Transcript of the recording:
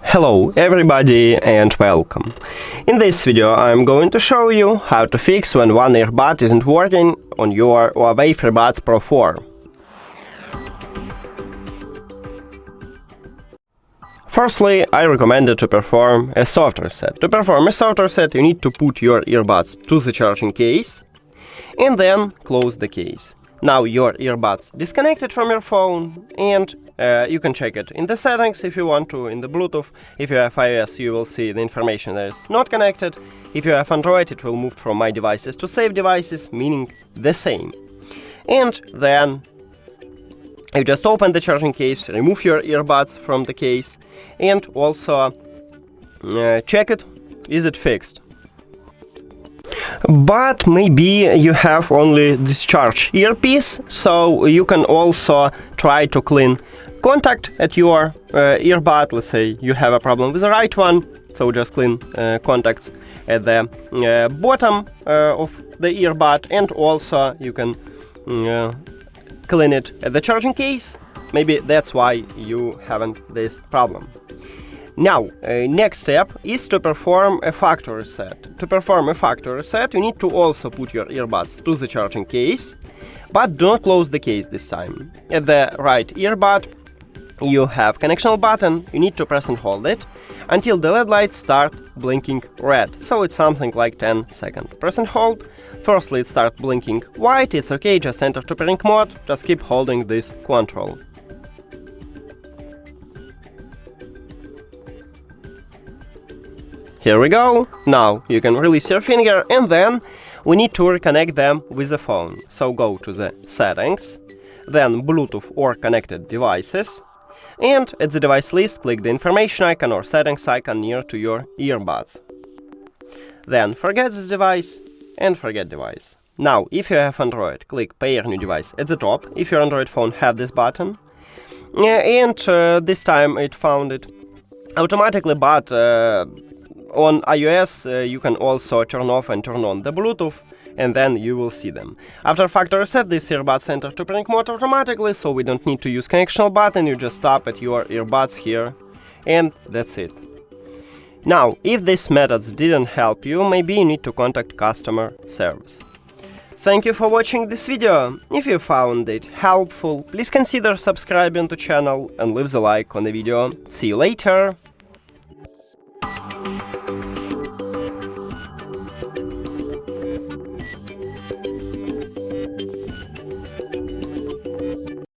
Hello everybody and welcome. In this video I'm going to show you how to fix when one earbud isn't working on your HUAWEI FreeBuds Pro 4. Firstly, I recommend to perform a soft reset. To perform a soft reset, you need to put your earbuds to the charging case and then close the case. Now your earbuds disconnected from your phone, and you can check it in the settings if you want to, in the Bluetooth. If you have iOS, you will see the information that is not connected. If you have Android, it will move from My Devices to Save Devices, meaning the same. And then you just open the charging case, remove your earbuds from the case, and also check it, is it fixed. But maybe you have only discharged earpiece, so you can also try to clean contact at your earbud. Let's say you have a problem with the right one, so just clean contacts at the bottom of the earbud, and also you can clean it at the charging case. Maybe that's why you haven't this problem. Now, next step is to perform a factory reset. To perform a factory reset, you need to also put your earbuds to the charging case, but do not close the case this time. At the right earbud, you have connection button. You need to press and hold it until the LED lights start blinking red. So it's something like 10 seconds. Press and hold. Firstly, it starts blinking white. It's okay, just enter to pairing mode. Just keep holding this control. Here we go. Now you can release your finger, and then we need to reconnect them with the phone. So go to the settings, then Bluetooth or connected devices, and at the device list click the information icon or settings icon near to your earbuds. Then forget this device and forget device. Now if you have Android, click pair new device at the top if your Android phone had this button, and this time it found it automatically, but on iOS, you can also turn off and turn on the Bluetooth, and then you will see them. After factory reset, this earbuds enter to pairing mode automatically, so we don't need to use connection button. You just tap at your earbuds here, and that's it. Now, if these methods didn't help you, maybe you need to contact customer service. Thank you for watching this video. If you found it helpful, please consider subscribing to the channel and leave the like on the video. See you later!